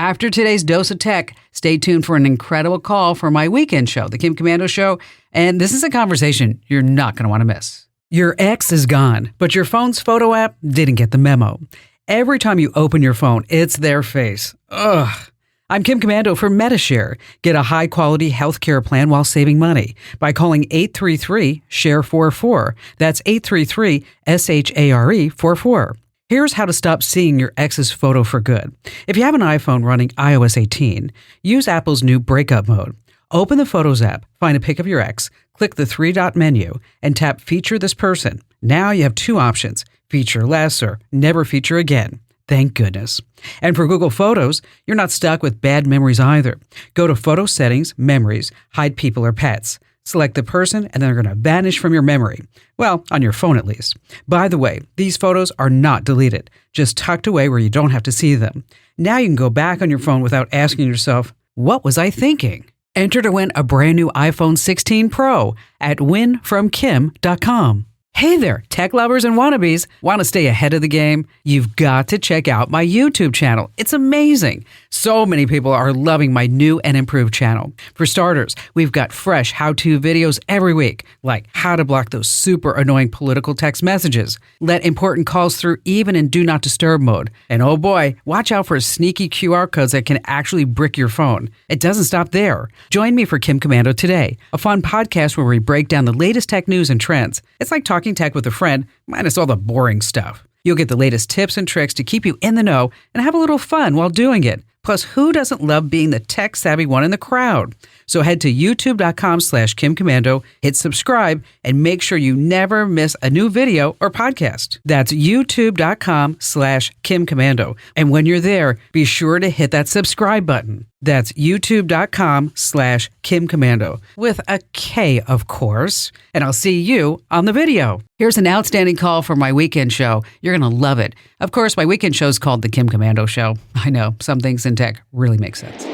After today's dose of tech, stay tuned for an incredible call for my weekend show, The Kim Commando Show. And this is a conversation you're not going to want to miss. Your ex is gone, but your phone's photo app didn't get the memo. Every time you open your phone, it's their face. Ugh. I'm Kim Commando for MetaShare. Get a high-quality healthcare plan while saving money by calling 833-SHARE-44. That's 833-SHARE-44. Here's how to stop seeing your ex's photo for good. If you have an iPhone running iOS 18, use Apple's new breakup mode. Open the Photos app, find a pic of your ex, click the three-dot menu, and tap Feature this person. Now you have two options, feature less or never feature again. Thank goodness. And for Google Photos, you're not stuck with bad memories either. Go to Photo Settings, Memories, Hide People or Pets. Select the person and they're going to vanish from your memory. Well, on your phone at least. By the way, these photos are not deleted, just tucked away where you don't have to see them. Now you can go back on your phone without asking yourself, what was I thinking? Enter to win a brand new iPhone 16 Pro at winfromkim.com. Hey there, tech lovers and wannabes. Want to stay ahead of the game? You've got to check out my YouTube channel. It's amazing. So many people are loving my new and improved channel. For starters, we've got fresh how-to videos every week, like how to block those super annoying political text messages, let important calls through even in Do Not Disturb mode, and oh boy, watch out for sneaky QR codes that can actually brick your phone. It doesn't stop there. Join me for Kim Commando Today, a fun podcast where we break down the latest tech news and trends. It's like talking tech with a friend, minus all the boring stuff. You'll get the latest tips and tricks to keep you in the know and have a little fun while doing it. Plus, who doesn't love being the tech-savvy one in the crowd? So head to youtube.com/Kim Commando, hit subscribe, and make sure you never miss a new video or podcast. That's youtube.com/Kim Commando. And when you're there, be sure to hit that subscribe button. That's youtube.com/Kim Commando with a K, of course. And I'll see you on the video. Here's an outstanding call for my weekend show. You're going to love it. Of course, my weekend show is called The Kim Commando Show. I know, some things in tech really make sense.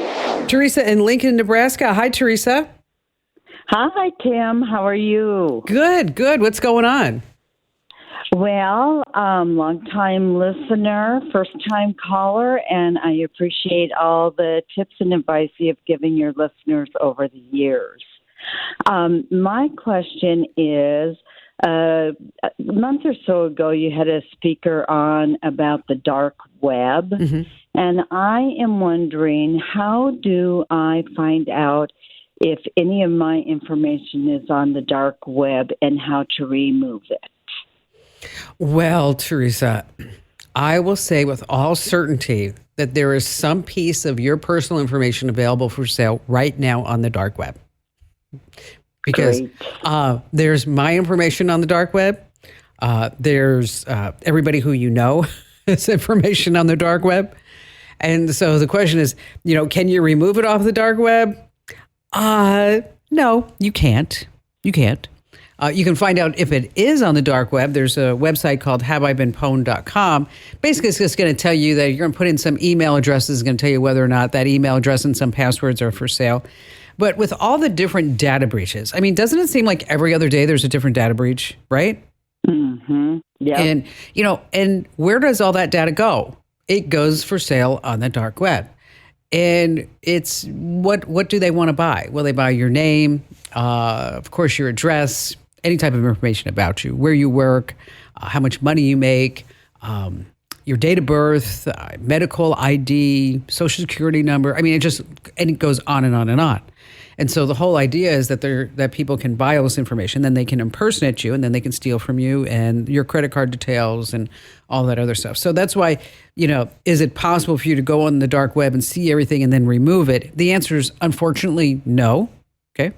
Teresa in Lincoln, Nebraska. Hi, Teresa. Hi, Kim. How are you? Good, good. What's going on? Well, long-time listener, first-time caller, and I appreciate all the tips and advice you have given your listeners over the years. My question is, a month or so ago, you had a speaker on about the dark web, and I am wondering, how do I find out if any of my information is on the dark web and how to remove it? Well, Teresa, I will say with all certainty that there is some piece of your personal information available for sale right now on the dark web. Because there's my information on the dark web. There's everybody who you know has information on the dark web. And so the question is, can you remove it off the dark web? No, you can't. You can't. You can find out if it is on the dark web. There's a website called haveibeenpwned.com. Basically, it's just going to tell you that you're going to put in some email addresses. It's going to tell you whether or not that email address and some passwords are for sale. But with all the different data breaches, I mean, doesn't it seem like every other day there's a different data breach, right? Mm-hmm. Yeah. And, and where does all that data go? It goes for sale on the dark web. And it's what do they want to buy? Well, they buy your name, of course, your address, any type of information about you, where you work, how much money you make, your date of birth, medical ID, social security number. I mean, it goes on and on and on. And so the whole idea is that people can buy all this information, then they can impersonate you, and then they can steal from you and your credit card details and all that other stuff. So that's why, is it possible for you to go on the dark web and see everything and then remove it? The answer is unfortunately no. Okay.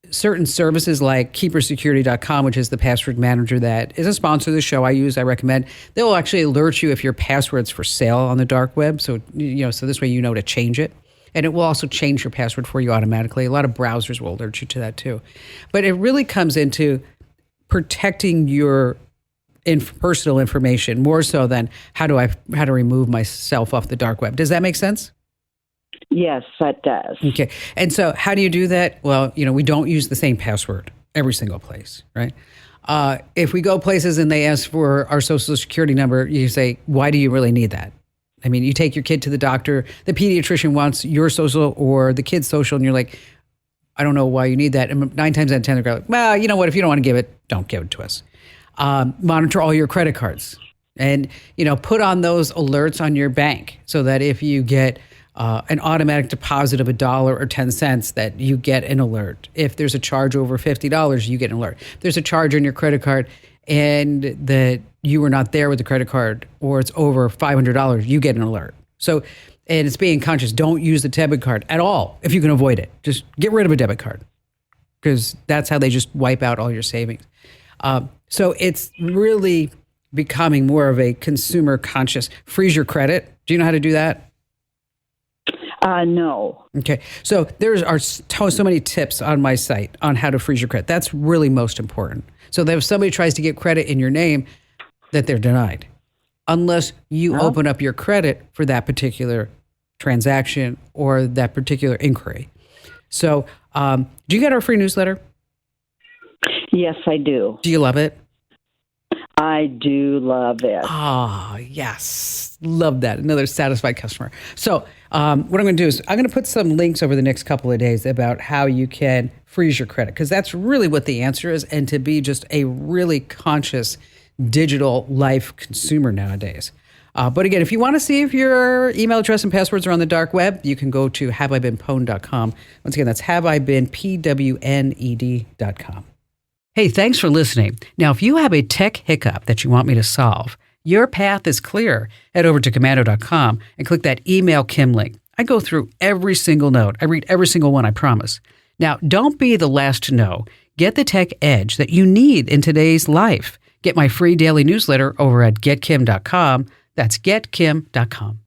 Certain services like keepersecurity.com, which is the password manager that is a sponsor of the show I recommend, they will actually alert you if your password's for sale on the dark web. So, so this way to change it. And it will also change your password for you automatically. A lot of browsers will alert you to that too. But it really comes into protecting your personal information more so than how to remove myself off the dark web. Does that make sense? Yes, that does. Okay. And so how do you do that? Well, we don't use the same password every single place, right? If we go places and they ask for our social security number, you say, why do you really need that? I mean, you take your kid to the doctor, the pediatrician wants your social or the kid's social, and you're like, I don't know why you need that. And 9 times out of 10, they're like, well, you know what? If you don't want to give it, don't give it to us. Monitor all your credit cards and, put on those alerts on your bank so that if you get an automatic deposit of $1 or 10 cents, that you get an alert. If there's a charge over $50, you get an alert. If there's a charge on your credit card and that you were not there with the credit card or it's over $500, you get an alert. So, and it's being conscious. Don't use the debit card at all if you can avoid it. Just get rid of a debit card because that's how they just wipe out all your savings. So it's really becoming more of a consumer conscious. Freeze your credit. Do you know how to do that? No. Okay. So there are so many tips on my site on how to freeze your credit. That's really most important. So that if somebody tries to get credit in your name, that they're denied. Unless you open up your credit for that particular transaction or that particular inquiry. So do you get our free newsletter? Yes, I do. Do you love it? I do love it. Ah, yes. Love that. Another satisfied customer. So what I'm going to do is I'm going to put some links over the next couple of days about how you can freeze your credit, because that's really what the answer is, and to be just a really conscious digital life consumer nowadays. But again, if you want to see if your email address and passwords are on the dark web, you can go to haveibeenpwned.com. Once again, that's haveibeenpwned.com. Hey, thanks for listening. Now, if you have a tech hiccup that you want me to solve, your path is clear. Head over to commando.com and click that email Kim link. I go through every single note. I read every single one, I promise. Now, don't be the last to know. Get the tech edge that you need in today's life. Get my free daily newsletter over at getkim.com. That's getkim.com.